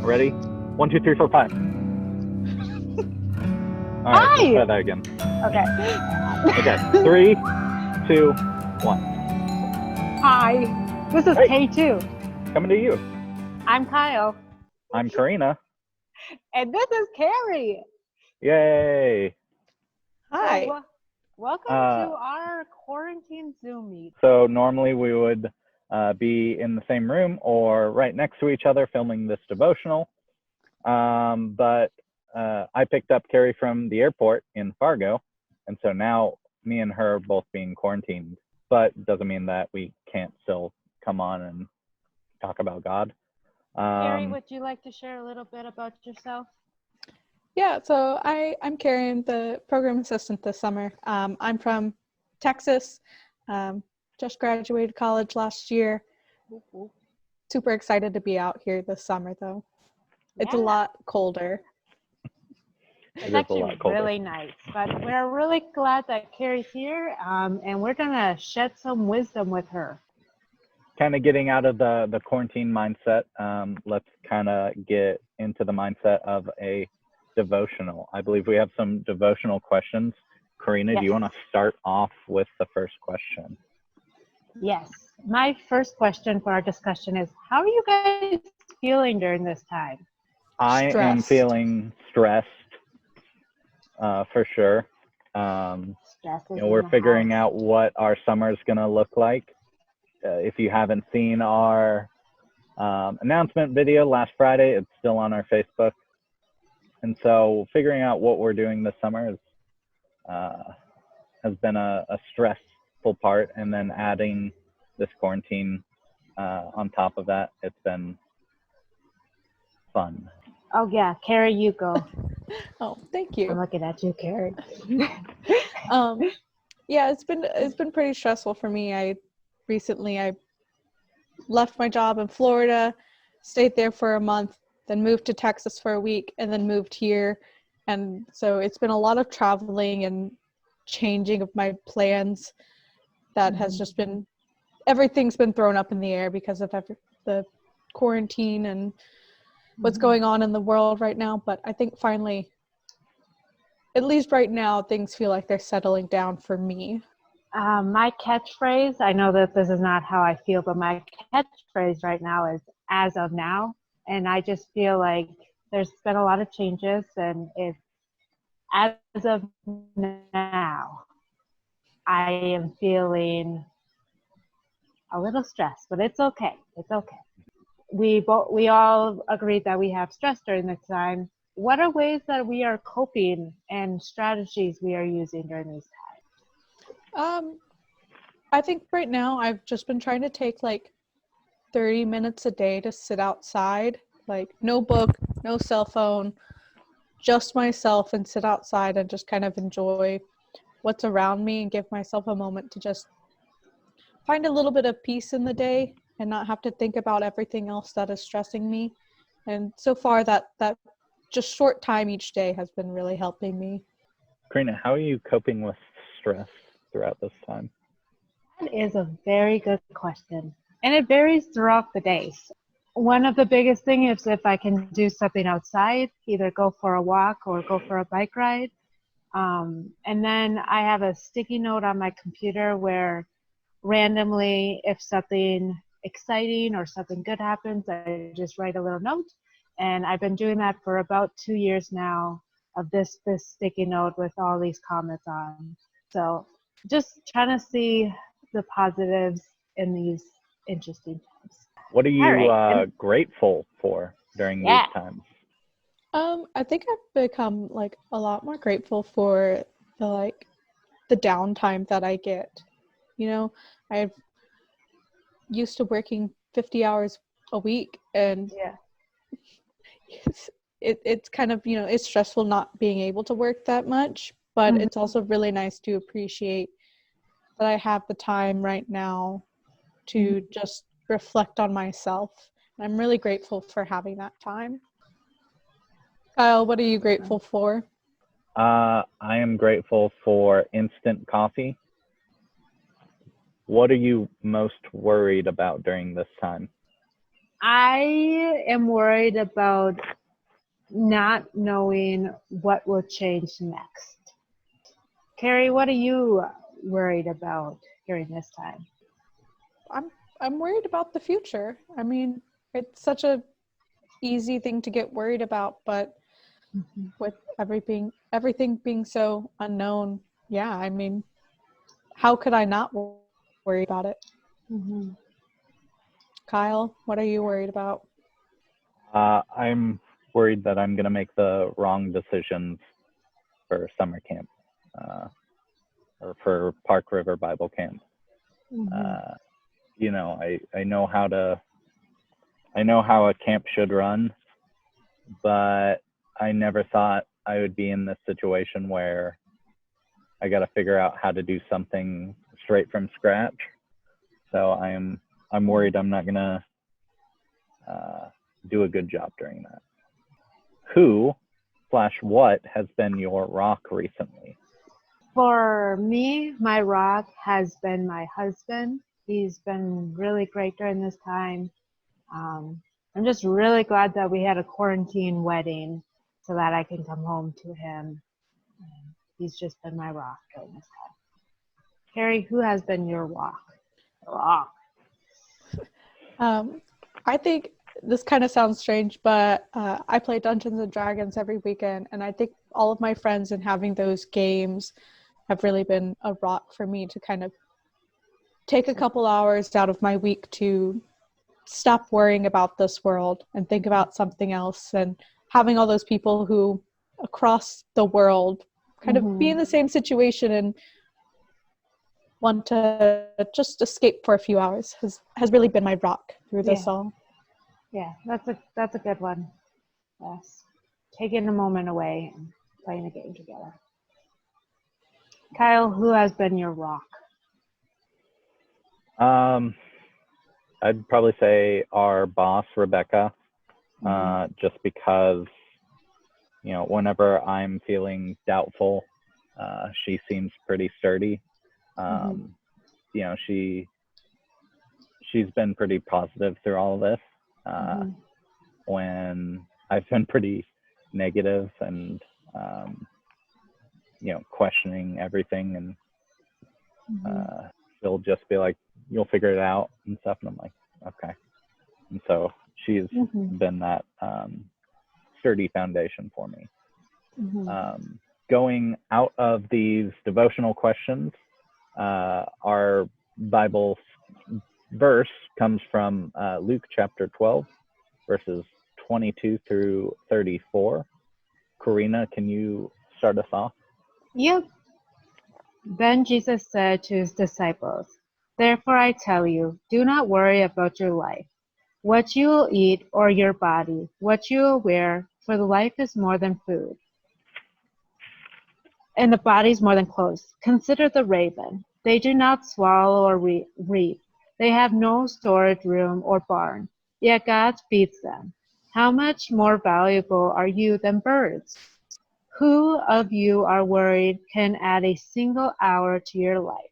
Ready? 1, 2, 3, 4, 5. All right, Hi! let's try that again. Okay. Okay, 3, 2, 1. Hi. This is Hey. K2. Coming to you. I'm Kyle. I'm Karina. And this is Kari. Yay! Hi. So, welcome to our quarantine Zoom meet. So normally we would be in the same room or right next to each other filming this devotional. But I picked up Kari from the airport in Fargo. And so now me and her are both being quarantined. But doesn't mean that we can't still come on and talk about God. Kari, would you like to share a little bit about yourself? Yeah, so I'm Kari, I'm the program assistant this summer. I'm from Texas, just graduated college last year. Super excited to be out here this summer, though. It's a lot colder. It's actually really nice, but we're really glad that Kari's here, and we're going to shed some wisdom with her. Kind of getting out of the quarantine mindset, let's kind of get into the mindset of a devotional. I believe we have some devotional questions. Karina, Yes. Do you want to start off with the first question? Yes. My first question for our discussion is, how are you guys feeling during this time? I am feeling stressed, for sure. We're figuring out what our summer is going to look like. If you haven't seen our announcement video last Friday, it's still on our Facebook. And so figuring out what we're doing this summer has been a stressful part. And then adding this quarantine on top of that, it's been fun. Oh, yeah. Kari, you go. Oh, thank you. I'm looking at you, Kari. Yeah, it's been pretty stressful for me. I left my job in Florida, stayed there for a month, then moved to Texas for a week, and then moved here. And so it's been a lot of traveling and changing of my plans that has just been, everything's been thrown up in the air because of the quarantine and what's going on in the world right now. But I think finally, at least right now, things feel like they're settling down for me. My catchphrase, I know that this is not how I feel, but my catchphrase right now is "as of now." And I just feel like there's been a lot of changes, and it's as of now, I am feeling a little stressed, but it's okay. It's okay. We all agreed that we have stress during this time. What are ways that we are coping and strategies we are using during these times? I think right now I've just been trying to take like 30 minutes a day to sit outside, like no book, no cell phone, just myself, and sit outside and just kind of enjoy what's around me and give myself a moment to just find a little bit of peace in the day and not have to think about everything else that is stressing me. And so far that just short time each day has been really helping me. Karina, how are you coping with stress throughout this time? That is a very good question. And it varies throughout the day. One of the biggest things is if I can do something outside, either go for a walk or go for a bike ride. And then I have a sticky note on my computer where randomly, if something exciting or something good happens, I just write a little note. And I've been doing that for about 2 years now, of this sticky note with all these comments on. So just trying to see the positives in these interesting times. What are you grateful for during these times? I think I've become like a lot more grateful for the downtime that I get. You know, I've used to working 50 hours a week, and it's kind of, it's stressful not being able to work that much, but it's also really nice to appreciate that I have the time right now to just reflect on myself. I'm really grateful for having that time. Kyle, what are you grateful for? I am grateful for instant coffee. What are you most worried about during this time? I am worried about not knowing what will change next. Kari, what are you worried about during this time? I'm worried about the future. I mean, it's such a easy thing to get worried about, but with everything being so unknown, yeah, I mean, how could I not worry about it? Mm-hmm. Kyle, what are you worried about? I'm worried that I'm going to make the wrong decisions for summer camp or for Park River Bible Camp. Mm-hmm. You know, I know how a camp should run, but I never thought I would be in this situation where I got to figure out how to do something straight from scratch. So I'm worried I'm not gonna do a good job during that. Who/what has been your rock recently? For me, my rock has been my husband. He's been really great during this time. I'm just really glad that we had a quarantine wedding so that I can come home to him. He's just been my rock during this time. Kari, who has been your rock? I think this kind of sounds strange, but I play Dungeons and Dragons every weekend, and I think all of my friends and having those games have really been a rock for me to kind of take a couple hours out of my week to stop worrying about this world and think about something else, and having all those people who across the world kind of be in the same situation and want to just escape for a few hours has really been my rock through this all. Yeah, that's a good one. Yes. Taking a moment away and playing a game together. Kyle, who has been your rock? I'd probably say our boss, Rebecca, just because, you know, whenever I'm feeling doubtful, she seems pretty sturdy. You know, she's been pretty positive through all of this. When I've been pretty negative and, you know, questioning everything, and she'll just be like, "You'll figure it out," and stuff. And I'm like, okay. And so she's been that sturdy foundation for me. Going out of these devotional questions, our Bible verse comes from Luke chapter 12, verses 22 through 34. Karina, can you start us off? Yep. Then Jesus said to his disciples, "Therefore I tell you, do not worry about your life, what you will eat, or your body, what you will wear, for the life is more than food, and the body is more than clothes. Consider the raven. They do not swallow or reap. They have no storage room or barn, yet God feeds them. How much more valuable are you than birds? Who of you are worried can add a single hour to your life?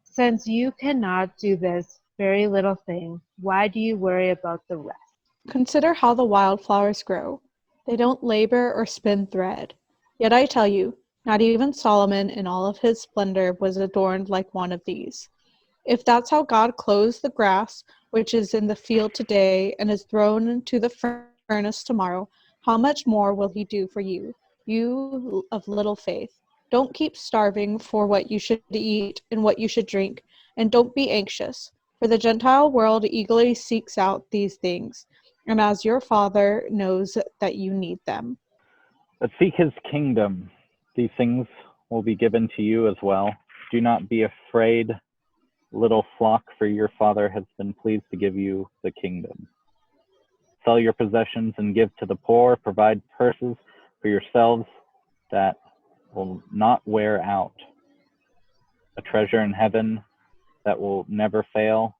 Since you cannot do this very little thing, why do you worry about the rest?" Consider how the wildflowers grow. They don't labor or spin thread. Yet I tell you, not even Solomon in all of his splendor was adorned like one of these. If that's how God clothes the grass, which is in the field today and is thrown into the furnace tomorrow, how much more will he do for you, you of little faith? Don't keep starving for what you should eat and what you should drink, and don't be anxious, for the Gentile world eagerly seeks out these things, and as your Father knows that you need them. But seek his kingdom. These things will be given to you as well. Do not be afraid, little flock, for your Father has been pleased to give you the kingdom. Sell your possessions and give to the poor. Provide purses for yourselves that will not wear out, a treasure in heaven that will never fail,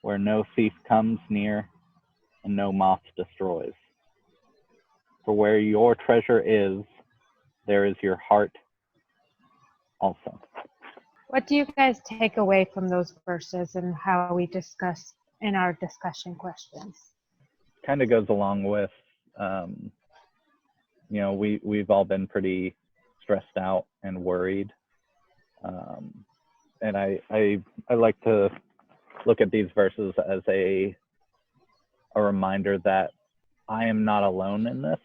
where no thief comes near and no moth destroys. For where your treasure is, there is your heart also. What do you guys take away from those verses and how we discussed in our discussion questions. Kind of goes along with, you know, we've all been pretty stressed out and worried. And I like to look at these verses as a reminder that I am not alone in this.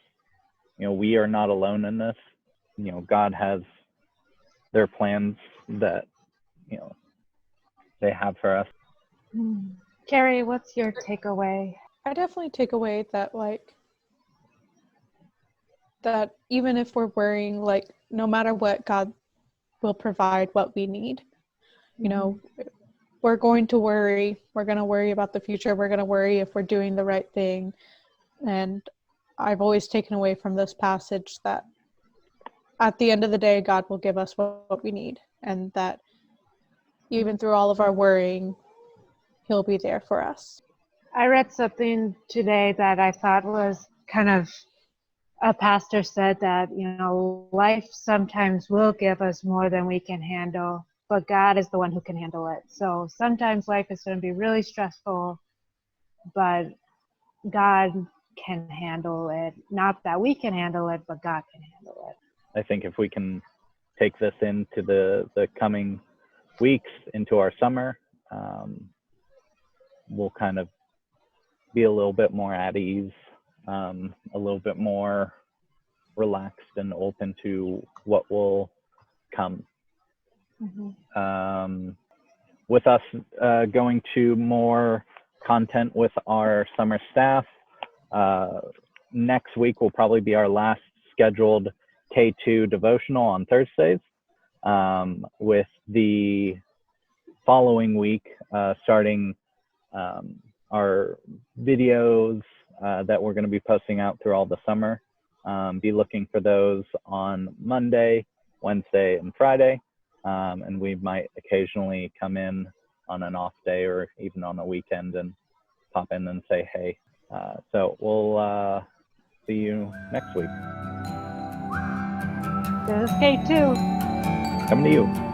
You know, we are not alone in this. You know, God has their plans that, you know, they have for us. Kari, what's your takeaway? I definitely take away that, like, that even if we're worrying, like, no matter what, God will provide what we need. You know, we're going to worry. We're going to worry about the future. We're going to worry if we're doing the right thing. And I've always taken away from this passage that at the end of the day, God will give us what we need. And that even through all of our worrying, He'll be there for us. I read something today that I thought was kind of, a pastor said that, you know, life sometimes will give us more than we can handle, but God is the one who can handle it. So sometimes life is going to be really stressful, but God can handle it. Not that we can handle it, but God can handle it. I think if we can take this into the coming weeks, into our summer, we'll kind of be a little bit more at ease, a little bit more relaxed and open to what will come. With us going to more content with our summer staff, next week will probably be our last scheduled K2 devotional on Thursdays, with the following week starting our videos that we're going to be posting out through all the summer. Be looking for those on Monday, Wednesday, and Friday. And we might occasionally come in on an off day or even on a weekend and pop in and say hey. So we'll see you next week. This is K2. Coming to you.